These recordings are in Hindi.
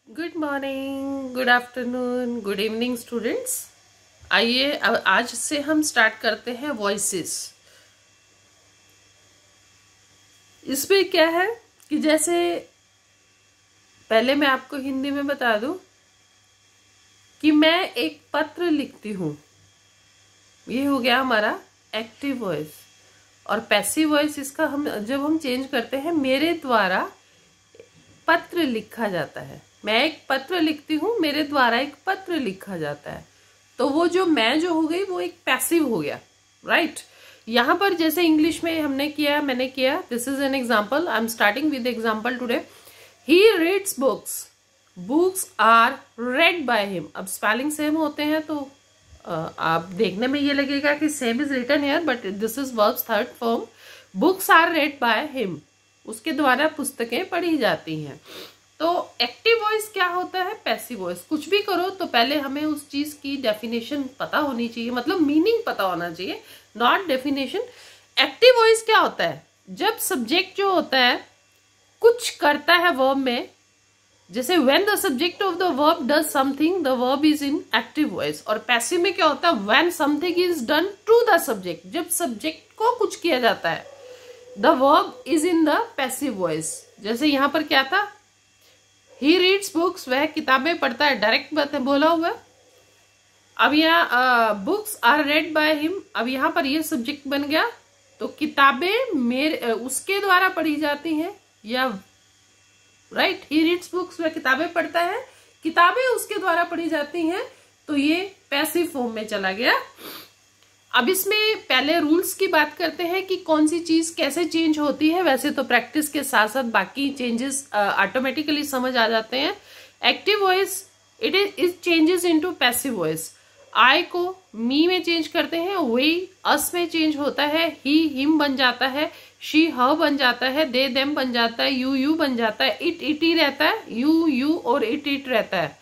Good morning, good afternoon, good evening students. आइए अब आज से हम स्टार्ट करते हैं वॉइसेस। इसमें क्या है कि जैसे पहले मैं आपको हिंदी में बता दूं कि मैं एक पत्र लिखती हूँ, ये हो गया हमारा एक्टिव वॉइस। और पैसिव वॉइस इसका जब हम चेंज करते हैं, मेरे द्वारा पत्र लिखा जाता है। मैं एक पत्र लिखती हूँ, मेरे द्वारा एक पत्र लिखा जाता है। तो वो जो हो गई वो एक पैसिव हो गया, राइट। यहां पर जैसे इंग्लिश में मैंने किया, this is an example. I am starting with example today. He reads books, books are read by him. अब स्पेलिंग सेम होते हैं तो आप देखने में ये लगेगा कि same is written here, but this is verbs third form. Books are read by him, उसके द्वारा पुस्तकें पढ़ी जाती हैं। तो एक्टिव वॉइस क्या होता है, पैसिव वॉइस। कुछ भी करो तो पहले हमें उस चीज की डेफिनेशन पता होनी चाहिए, मतलब मीनिंग पता होना चाहिए, नॉट डेफिनेशन। एक्टिव वॉइस क्या होता है, जब सब्जेक्ट जो होता है कुछ करता है वर्ब में, जैसे when the subject of the verb does something, the verb is in active voice. और पैसिव में क्या होता है, when something is done to the subject, जब सब्जेक्ट को कुछ किया जाता है, the verb is in the passive voice. जैसे यहां पर क्या था, ही रीड्स बुक्स, वह किताबें पढ़ता है, डायरेक्ट बात है, बोला हुआ। अब यहाँ books are read by him, अब यहाँ पर ये सब्जेक्ट बन गया, तो किताबें उसके द्वारा पढ़ी जाती हैं, या राइट। ही रीड्स बुक्स, वह किताबें पढ़ता है, किताबें उसके द्वारा पढ़ी जाती हैं, तो ये पैसिव फॉर्म में चला गया। अब इसमें पहले रूल्स की बात करते हैं कि कौन सी चीज कैसे चेंज होती है। वैसे तो प्रैक्टिस के साथ साथ बाकी चेंजेस ऑटोमेटिकली समझ आ जाते हैं। Active voice it changes into passive voice. I को मी में चेंज करते हैं, वी अस में चेंज होता है, ही हिम बन जाता है, शी हर बन जाता है, दे देम बन जाता है, यू बन जाता है, इट ही रहता है, यू और इट रहता है।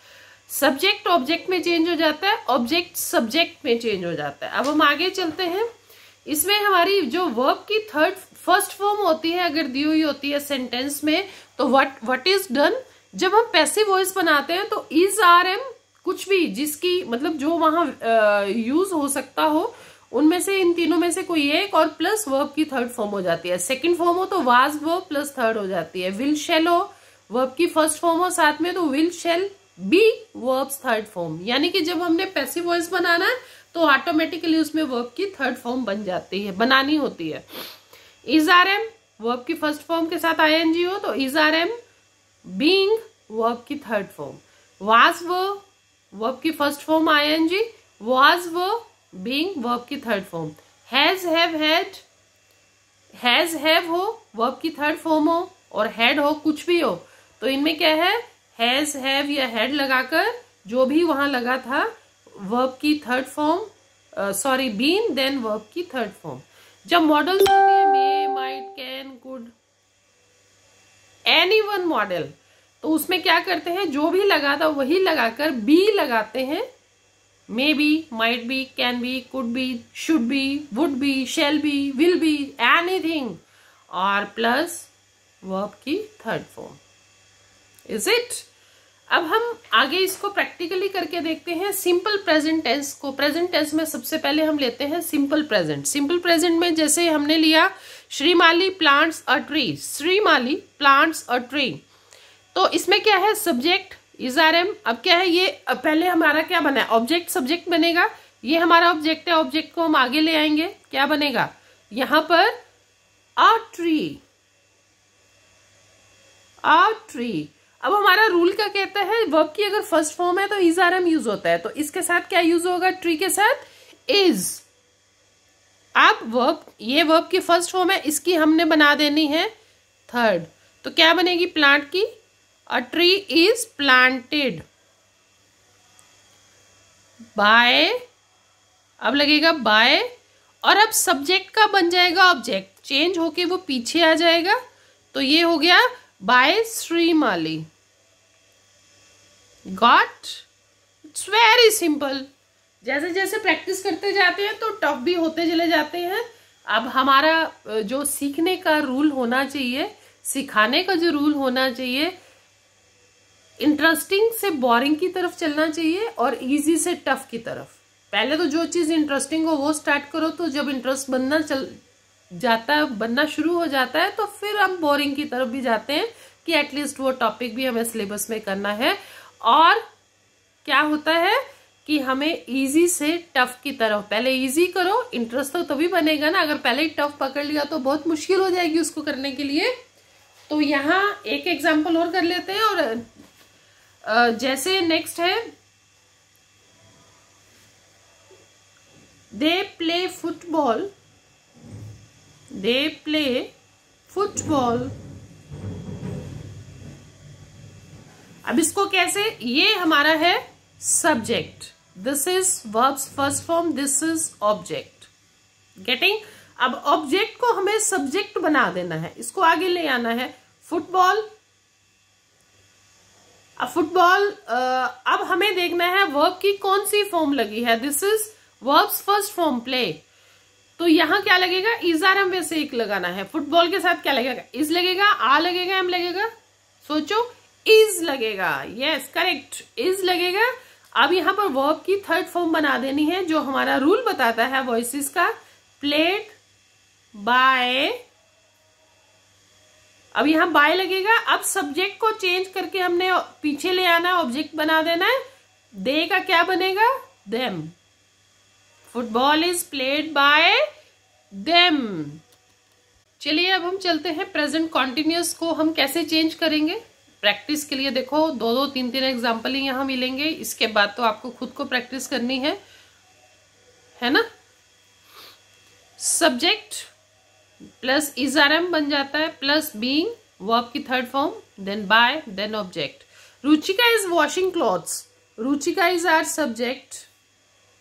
सब्जेक्ट ऑब्जेक्ट में चेंज हो जाता है, ऑब्जेक्ट सब्जेक्ट में चेंज हो जाता है। अब हम आगे चलते हैं। इसमें हमारी जो वर्ब की फर्स्ट फॉर्म होती है, अगर दी हुई होती है सेंटेंस में, तो व्हाट इज डन। जब हम पैसिव वॉइस बनाते हैं तो इज, आर, एम, कुछ भी जिसकी मतलब जो वहां यूज हो सकता हो, उनमें से इन तीनों में से कोई एक, और प्लस वर्ब की थर्ड फॉर्म हो जाती है। सेकंड फॉर्म हो तो वाज वर्ब प्लस थर्ड हो जाती है। विल शैल हो वर्ब की फर्स्ट फॉर्म हो साथ में, तो will shall be verbs third form. यानी कि जब हमने पैसिव वॉइस बनाना है तो ऑटोमेटिकली उसमें वर्ब की थर्ड फॉर्म बन जाती है, बनानी होती है। इज, आर, एम वर्ब की फर्स्ट फॉर्म के साथ आईएनजी हो तो is, are, am. Being verb की थर्ड फॉर्म। वाज वर्ब की first form ING, was being verb की third form. Has, have, had, has, have हो वर्ब की थर्ड फॉर्म हो, और हैड हो, कुछ भी हो, तो इनमें क्या है, हैज, हैव या हैड लगाकर जो भी वहां लगा था वर्ब की third form, been, then verb की थर्ड फॉर्म। जब मॉडल्स होते हैं may, might, can, could, any one modal, तो उसमें क्या करते हैं, जो भी लगा था वही लगाकर बी लगाते हैं। May be, might be, can be, could be, should be, would be, shall be, will be, anything, और प्लस वर्ब की थर्ड फॉर्म। Is it. अब हम आगे इसको प्रैक्टिकली करके देखते हैं। सिंपल प्रेजेंट टेंस को, प्रेजेंट टेंस में सबसे पहले हम लेते हैं सिंपल प्रेजेंट। सिंपल प्रेजेंट में जैसे हमने लिया Shrimali plants a tree, Shrimali plants a tree, तो इसमें क्या है, सब्जेक्ट इज, आर, एम। अब क्या है, ये पहले हमारा क्या बना है, ऑब्जेक्ट सब्जेक्ट बनेगा। ये हमारा ऑब्जेक्ट है, ऑब्जेक्ट को हम आगे ले आएंगे, क्या बनेगा यहां पर, अ ट्री, अ ट्री। अब हमारा रूल क्या कहता है, वर्ब की अगर फर्स्ट फॉर्म है तो इज, आर, एम यूज होता है, तो इसके साथ क्या यूज होगा, ट्री के साथ इज। अब वर्ब, ये वर्ब की फर्स्ट फॉर्म है, इसकी हमने बना देनी है थर्ड, तो क्या बनेगी, प्लांट की, a tree is planted by, अब लगेगा बाय, और अब सब्जेक्ट का बन जाएगा ऑब्जेक्ट, चेंज होके वो पीछे आ जाएगा, तो ये हो गया by Shrimali. Got, it's very simple. जैसे जैसे प्रैक्टिस करते जाते हैं तो टफ भी होते चले जाते हैं। अब हमारा जो सीखने का रूल होना चाहिए, सिखाने का जो रूल होना चाहिए, इंटरेस्टिंग से बोरिंग की तरफ चलना चाहिए और इजी से टफ की तरफ। पहले तो जो चीज इंटरेस्टिंग हो वो स्टार्ट करो, तो जब इंटरेस्ट बनना शुरू हो जाता है तो फिर हम बोरिंग की तरफ भी जाते हैं कि एटलीस्ट वो टॉपिक भी हमें सिलेबस में करना है। और क्या होता है कि हमें इजी से टफ की तरफ, पहले इजी करो, इंटरेस्ट तो तभी बनेगा ना। अगर पहले ही टफ पकड़ लिया तो बहुत मुश्किल हो जाएगी उसको करने के लिए। तो यहाँ एक एग्जाम्पल और कर लेते हैं। और जैसे नेक्स्ट है, they play football, they play football. अब इसको कैसे, ये हमारा है subject, this is verbs first form, this is object. Getting? अब ऑब्जेक्ट को हमें सब्जेक्ट बना देना है, इसको आगे ले आना है। फुटबॉल, अब फुटबॉल, अब हमें देखना है वर्ब की कौन सी फॉर्म लगी है। This is verbs first form play, तो यहां क्या लगेगा, इज आर एम में से एक लगाना है। फुटबॉल के साथ क्या लगेगा, इज लगेगा, आ लगेगा, एम लगेगा, सोचो, इज लगेगा। यस करेक्ट, इज लगेगा। अब यहां पर वर्ब की थर्ड फॉर्म बना देनी है जो हमारा रूल बताता है वॉइसेस का, प्लेड बाय। अब यहां बाय लगेगा। अब सब्जेक्ट को चेंज करके हमने पीछे ले आना है, ऑब्जेक्ट बना देना है। दे का क्या बनेगा, them. Football is played by them. चलिए अब हम चलते हैं प्रेजेंट कॉन्टिन्यूअस को हम कैसे चेंज करेंगे। प्रैक्टिस के लिए देखो 2-2, 3-3 एग्जाम्पल ही यहां मिलेंगे, इसके बाद तो आपको खुद को प्रैक्टिस करनी है ना। Subject plus is are am बन जाता है, प्लस बीइंग वर्ब की third form, then by, then object. Ruchika is washing clothes, Ruchika is are subject,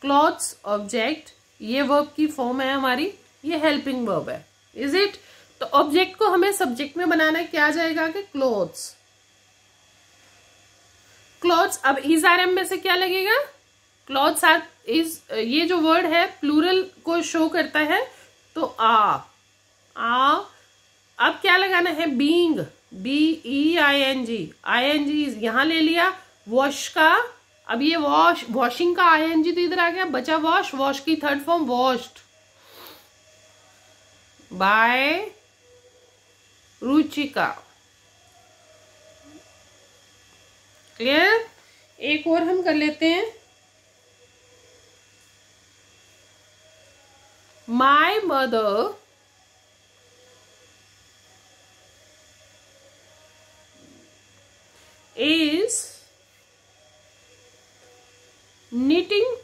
clothes object, ये वर्ब की फॉर्म है हमारी, ये हेल्पिंग वर्ब है, इज इट। तो ऑब्जेक्ट को हमें सब्जेक्ट में बनाना है, क्या आ जाएगा कि क्लॉथ्स, क्लॉथ्स। अब इज आर एम में से क्या लगेगा, क्लॉथ्स आर इज, ये जो वर्ड है प्लूरल को शो करता है, तो आ। अब क्या लगाना है, बीइंग, BEING, ING यहां ले लिया। वॉश का, अब ये वॉश, वॉशिंग का ING तो इधर आ गया, बचा वॉश, वॉश की third form washed bye Ruchika. Clear? एक और हम कर लेते हैं, my mother is knitting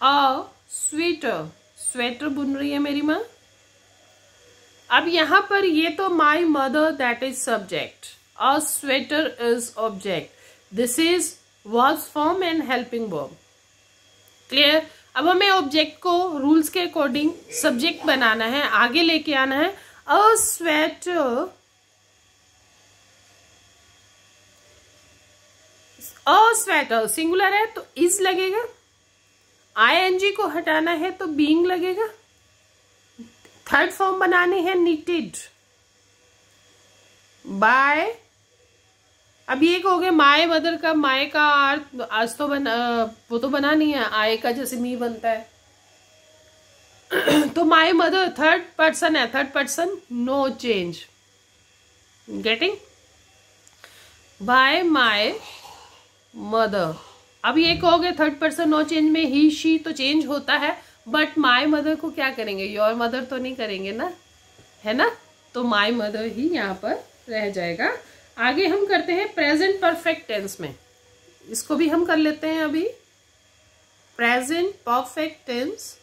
a sweater, sweater बुन रही है मेरी माँ। अब यहां पर ये तो my mother that is subject, a sweater is object, this is verb form and helping verb. Clear? अब हमें ऑब्जेक्ट को रूल्स के अकॉर्डिंग सब्जेक्ट बनाना है, आगे लेके आना है। A sweater, a sweater singular है तो इज लगेगा, ING को हटाना है तो बीइंग लगेगा, थर्ड फॉर्म बनानी है निटेड बाय। अब ये कहोगे माय मदर का, माय का आज तो वो तो बना नहीं है, आय का जैसे मी बनता है तो माय मदर थर्ड पर्सन है, third person no change. Getting? By my mother. अब ये कहोगे थर्ड पर्सन नो चेंज में ही शी तो चेंज होता है, बट माय मदर को क्या करेंगे, योर मदर तो नहीं करेंगे ना, है ना। तो माय मदर ही यहाँ पर रह जाएगा। आगे हम करते हैं प्रेजेंट परफेक्ट टेंस में, इसको भी हम कर लेते हैं अभी। प्रेजेंट परफेक्ट टेंस,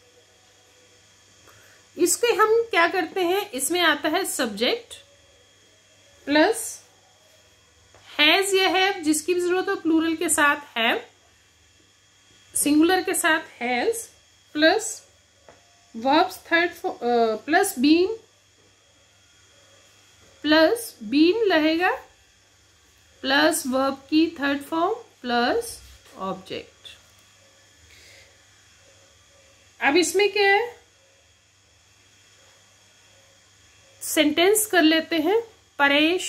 इसके हम क्या करते हैं, इसमें आता है सब्जेक्ट प्लस हैज या हैव, जिसकी भी जरूरत हो प्लूरल के साथ हैव, सिंगुलर के साथ has, plus verbs third plus been रहेगा, प्लस वर्ब की थर्ड फॉर्म प्लस ऑब्जेक्ट। अब इसमें क्या है, सेंटेंस कर लेते हैं। Paresh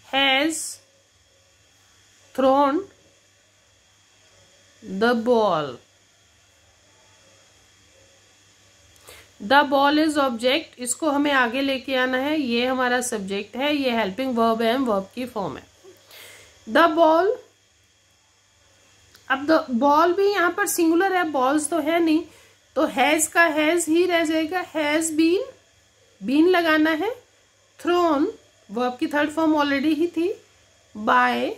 has thrown the ball. The ball is object, इसको हमें आगे लेके आना है, ये हमारा सब्जेक्ट है, ये हेल्पिंग वर्ब है, वर्ब की फॉर्म है। द बॉल, अब द बॉल भी यहाँ पर सिंगुलर है, बॉल्स तो है नहीं, तो हैज का हैज ही रह जाएगा। हैज बीन लगाना है। थ्रोन वर्ब की थर्ड फॉर्म ऑलरेडी ही थी, by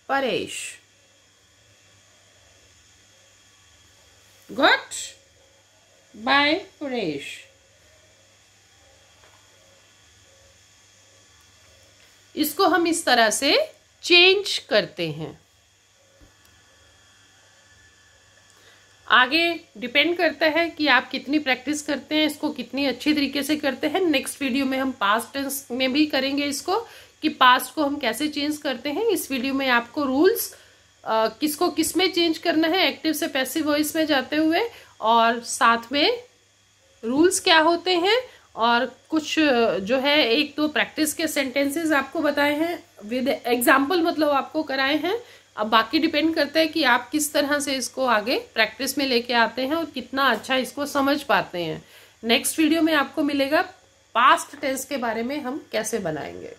Paresh. Got, by Paresh. इसको हम इस तरह से चेंज करते हैं। आगे डिपेंड करता है कि आप कितनी प्रैक्टिस करते हैं, इसको कितनी अच्छी तरीके से करते हैं। नेक्स्ट वीडियो में हम पास्ट टेंस में भी करेंगे इसको, कि पास्ट को हम कैसे चेंज करते हैं। इस वीडियो में आपको रूल्स किसको किस में चेंज करना है, एक्टिव से पैसिव वॉइस में जाते हुए, और साथ में रूल्स क्या होते हैं, और कुछ जो है एक दो प्रैक्टिस के सेंटेंसेस आपको बताए हैं विद एग्जाम्पल, मतलब आपको कराए हैं। अब बाकी डिपेंड करता है कि आप किस तरह से इसको आगे प्रैक्टिस में लेके आते हैं और कितना अच्छा इसको समझ पाते हैं। नेक्स्ट वीडियो में आपको मिलेगा पास्ट टेंस के बारे में हम कैसे बनाएंगे।